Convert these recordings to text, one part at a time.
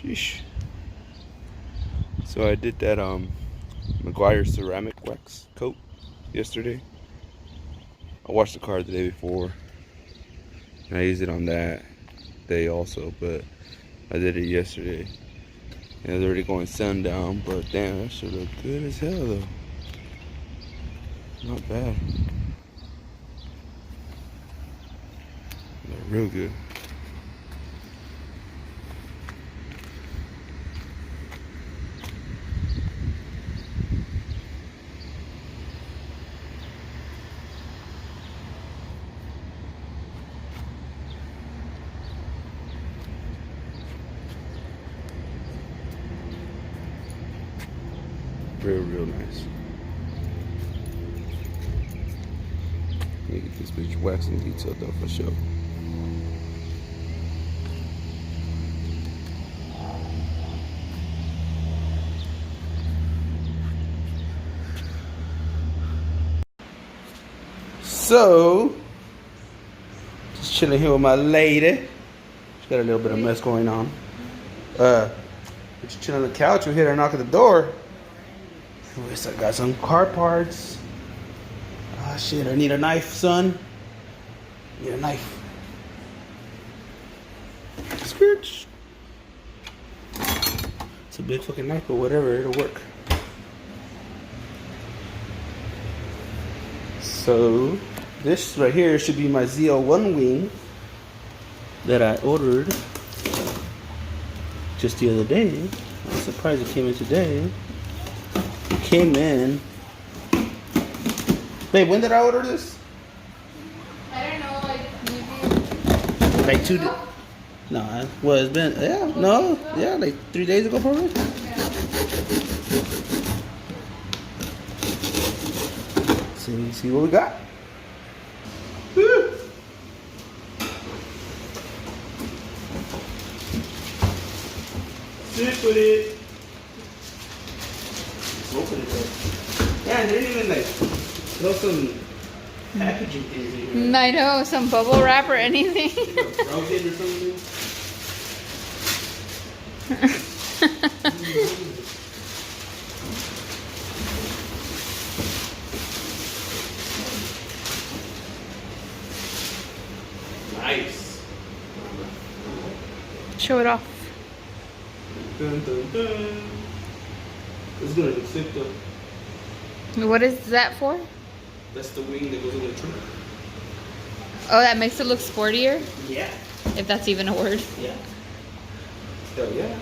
Sheesh. So I did that McGuire ceramic wax coat yesterday. I washed the car the day before, and I used it on that day also, but I did it yesterday. And it's already going sundown, but damn, that should look good as hell though. Not bad. Look real good. Real nice. Let me get this bitch waxed and detailed though for sure. So, just chilling here with my lady. She's got a little bit of mess going on. Just chilling on the couch. We hear her knock at the door. Anyways, I got some car parts. Ah, shit, I need a knife, son. Need a knife. Scritch. It's a big fucking knife, but whatever, it'll work. So, this right here should be my zl1 wing that I ordered just the other day. I'm surprised it came in today. It came in. Babe, when did I order this? I don't know, like maybe. Like 2 days. No, well, it's been, yeah, no, yeah, like 3 days ago probably. See what we got. Woo. Sit with it. Let's open it up. Yeah, they didn't even like throw some packaging things in here. I know, some bubble wrap or anything. Broken or something. Nice. Show it off. Dun, dun, dun. It's gonna look sick though. What is that for? That's the wing that goes in the trunk. Oh, that makes it look sportier? Yeah. If that's even a word. Yeah. Hell yeah.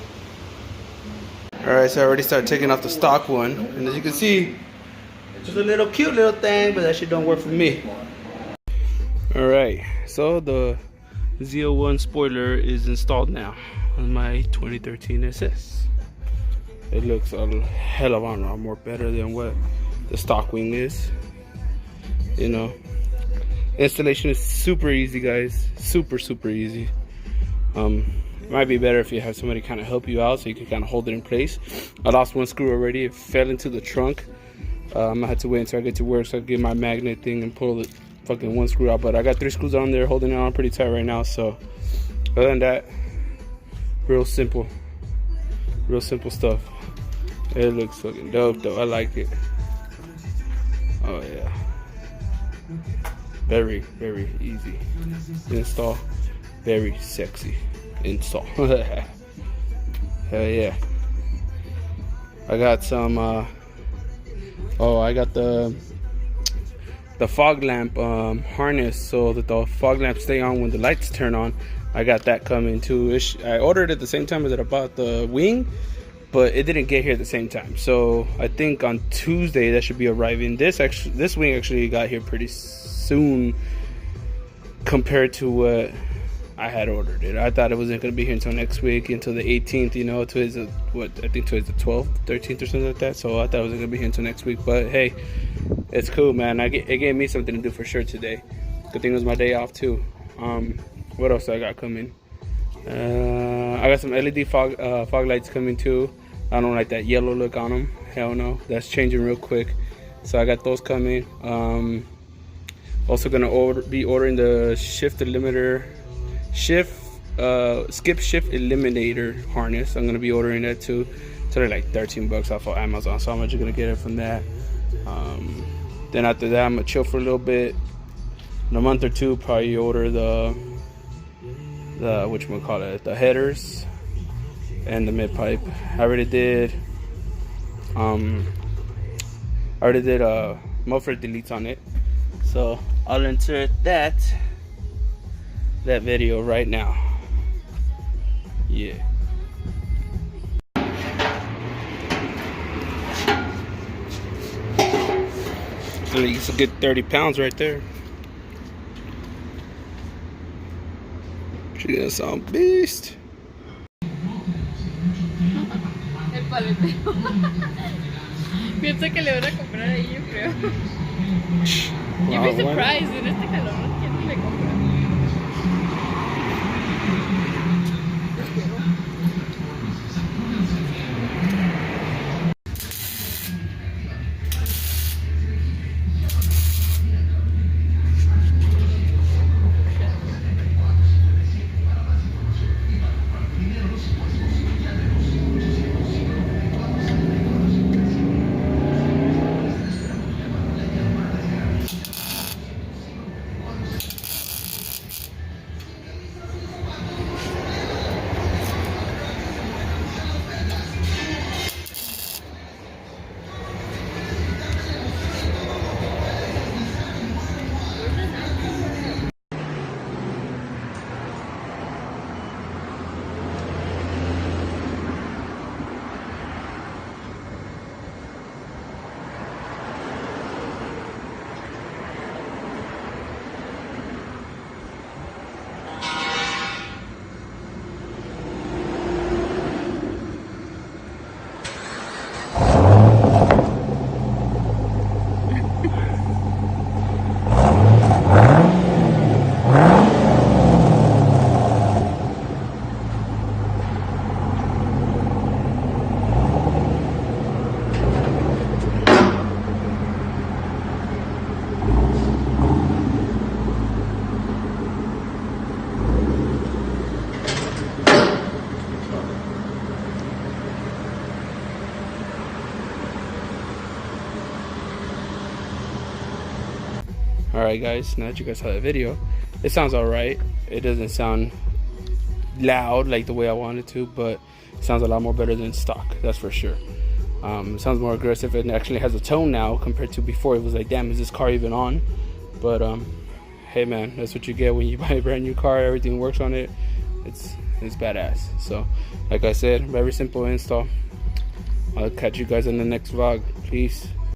Alright, so I already started taking off the stock one. And as you can see, it's just a little cute little thing, but that shit don't work for me. Alright, so the zl1 spoiler is installed now on my 2013 SS. It looks a hell of a lot more better than what the stock wing is. You know, installation is super easy, guys. Super easy. It might be better if you have somebody kind of help you out so you can kind of hold it in place. I lost one screw already. It fell into the trunk. I had to wait until I get to work so I can get my magnet thing and pull the fucking one screw out. But I got 3 screws on there holding it on pretty tight right now. So other than that, real simple stuff. It looks fucking dope though. I like it. Oh yeah. Very easy install. Very sexy install. Hell yeah. I got some I got the fog lamp harness so that the fog lamps stay on when the lights turn on. I got that coming too. I ordered it at the same time as I bought the wing, but it didn't get here at the same time. So I think on Tuesday that should be arriving. This wing actually got here pretty soon compared to what I had ordered it. I thought it wasn't going to be here until next week, until the 18th, you know, today's I think today's the 12th, 13th or something like that. So I thought it wasn't going to be here until next week, but hey, it's cool, man. It gave me something to do for sure today. Good thing it was my day off too. What else I got coming? I got some LED fog lights coming too. I don't like that yellow look on them. Hell no, that's changing real quick. So I got those coming. Also gonna be ordering the shift skip shift eliminator harness. I'm gonna be ordering that too. So they're like 13 bucks off of Amazon, so I'm just gonna get it from that. Then after that, I'm gonna chill for a little bit. In a month or two, probably order the the headers and the mid pipe. I already did muffler deletes on it, so I'll insert that video right now. Yeah. It's a good 30 pounds right there. She's gonna sound beast. El paleteo. Piensa que le van a comprar ahí, yo creo. You'd be surprised en este calor, ¿quién le compra? Alright guys, now that you guys saw the video, it sounds alright. It doesn't sound loud like the way I wanted to, but it sounds a lot more better than stock, that's for sure. It sounds more aggressive and actually has a tone now compared to before. It was like, damn, is this car even on? But hey man, that's what you get when you buy a brand new car. Everything works on it. It's badass. So like I said, very simple install. I'll catch you guys in the next vlog. Peace.